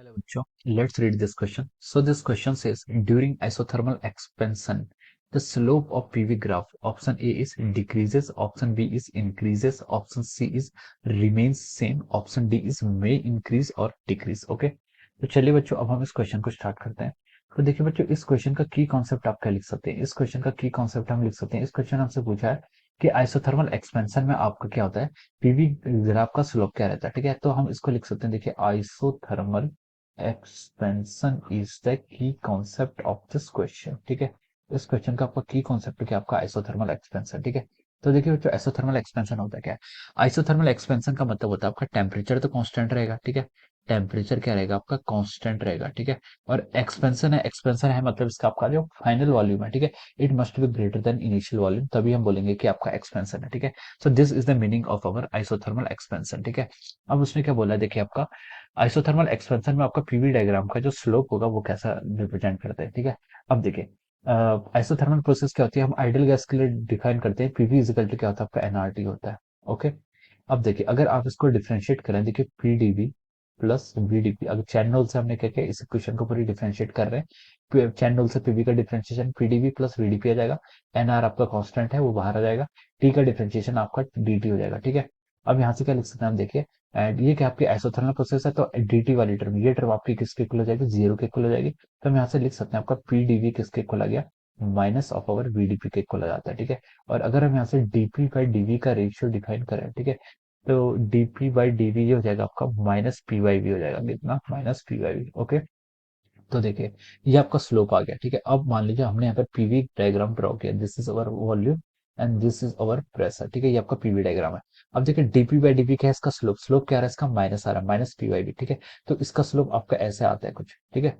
Hello, Bachcho. Let's read this question. So this question says, during isothermal expansion, the slope of PV graph, option A is decreases, option B is increases, option C is remains same, option D is may increase और decrease. Okay, तो चलिए बच्चों, अब हम इस question को start करते हैं। तो देखिए बच्चों, इस क्वेश्चन का की कॉन्सेप्ट आप क्या लिख सकते हैं? इस क्वेश्चन का की कॉन्सेप्ट हम लिख सकते हैं, इस क्वेश्चन हमसे पूछा है कि आइसोथर्मल एक्सपेंशन में आपका क्या होता है, पीवी ग्राफ का स्लोप क्या रहता है। ठीक है, तो हम इसको लिख सकते हैं। देखिए, isothermal expansion is the key concept of this question. ठीक है, इस क्वेश्चन का आपका की कॉन्सेप्ट क्या, आपका आइसोथर्मल एक्सपेंशन। ठीक है, तो देखिए बच्चों, आइसोथर्मल एक्सपेंशन होता है क्या है? आइसोथर्मल एक्सपेंशन का मतलब होता है आपका टेम्परेचर तो कांस्टेंट रहेगा। ठीक है, टेम्परेचर क्या रहेगा आपका, कांस्टेंट रहेगा। ठीक है, और एक्सपेंशन है, एक्सपेंशन है मतलब इसका आपका जो फाइनल वॉल्यूम है, ठीक है, it must be greater than initial volume, तभी हम बोलेंगे कि आपका एक्सपेंशन है। ठीक है, so this is the meaning of our isothermal expansion. ठीक है, अब उसने क्या बोला है, देखिए आपका आइसोथर्मल एक्सपेंशन में आपका पीवी डायग्राम का जो स्लोप होगा वो कैसा रिप्रेजेंट करता है। ठीक है, अब देखिए, आइसोथर्मल प्रोसेस क्या होती है, हम आइडियल गैस के लिए डिफाइन करते हैं, पीवी इजिकल टू क्या होता है आपका एनआरटी होता है। ओके, अब देखिए, अगर आप इसको डिफरेंशिएट करें, देखिए पीडीवी प्लस वीडीपी, अगर चैन रूल से हमने क्या किया, इस इक्वेशन को पूरी डिफरेंशिएट कर रहे हैं, चैन रूल से पीवी का डिफरेंशिएशन पीडीवी प्लस वीडीपी आ जाएगा, एनआर आपका कांस्टेंट है वो बाहर आ जाएगा, टी का डिफरेंशिएशन आपका डीटी हो जाएगा। ठीक है, अब यहाँ से क्या लिख सकते हैं हम, देखिए एंड ये क्या आपकी आइसोथर्मल प्रोसेस है, तो डीटी वाली टर्म, ये टर्म आपकी किसके इक्वल हो जाएगी, जीरो के इक्वल हो जाएगी। तो हम यहाँ से लिख सकते हैं आपका पीडीवी किसके इक्वल आ गया, माइनस ऑफ अवर वीडीपी के इक्वल आ जाता है। ठीक है, और अगर हम यहाँ से डीपी बाई डीवी का रेशियो डिफाइन करें, ठीक है, तो डीपी बाई डीवी ये हो जाएगा आपका माइनस पी वाई वी हो जाएगा, कितना, minus P Y V. Okay, तो देखिए ये आपका स्लोप आ गया। ठीक है, अब मान लीजिए हमने यहाँ पर पीवी डायग्राम ड्रॉ किया, this is our volume and this is our pressure. ठीक है, ये आपका पीवी डायग्राम है। अब देखिए डीपी बाई डीवी क्या है, इसका स्लोप, स्लोप क्या आ रहा है इसका, माइनस आ रहा है, माइनस पी वाई वी। ठीक है, तो इसका स्लोप आपका ऐसे आता है कुछ। ठीक है,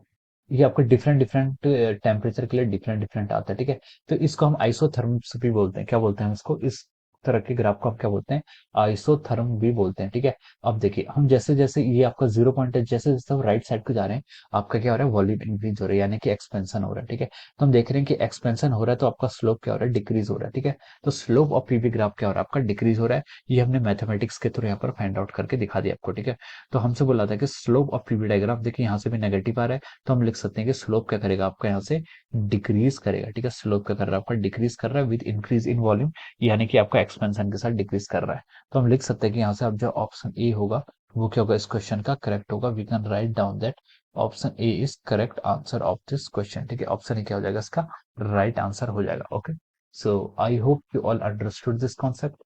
ये आपका डिफरेंट डिफरेंट टेम्परेचर के लिए डिफरेंट डिफरेंट आता है। ठीक है, तो इसको हम आइसोथर्म्स भी बोलते हैं। क्या बोलते हैं इसको, इस तरह के ग्राफ को हम क्या बोलते हैं, आइसोथर्म भी बोलते हैं। ठीक है, अब देखिए हम जैसे जैसे ये आपका जीरो पॉइंट है, जैसे जैसे राइट साइड को जा रहे हैं, आपका क्या हो रहा है, वॉल्यूम इंक्रीज हो रहा है, यानी कि एक्सपेंशन हो रहा है। ठीक है, तो हम देख रहे हैं कि एक्सपेंशन हो रहा है, तो आपका स्लोप क्या हो रहा है, डिक्रीज हो रहा है। ठीक है, तो स्लोप ऑफ पीवी ग्राफ क्या हो रहा है आपका, डिक्रीज हो रहा है। ये हमने मैथमेटिक्स के थ्रू यहाँ पर फाइंड आउट करके दिखा दिया आपको। ठीक है, तो हमसे बोला था कि स्लोप ऑफ पीवी डायग्राफ, देखिए यहाँ से भी नेगेटिव आ रहा है, तो हम लिख सकते हैं कि स्लोप क्या करेगा आपका, यहाँ से डिक्रीज करेगा। ठीक है, स्लोप क्या कर रहा है आपका, डिक्रीज कर रहा है विद इंक्रीज इन वॉल्यूम, यानी कि आपका एक्सपेंशन के साथ डिक्रीज कर रहा है। तो हम लिख सकते हैं कि यहाँ से आप जो ऑप्शन ए होगा वो क्या होगा, इस क्वेश्चन का करेक्ट होगा। We can write down that option A is correct answer of this question. ठीक है, ऑप्शन ए क्या हो जाएगा, इसका राइट आंसर हो जाएगा। Okay, so I hope you all understood this concept.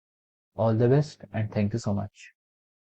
All the best and thank you so much.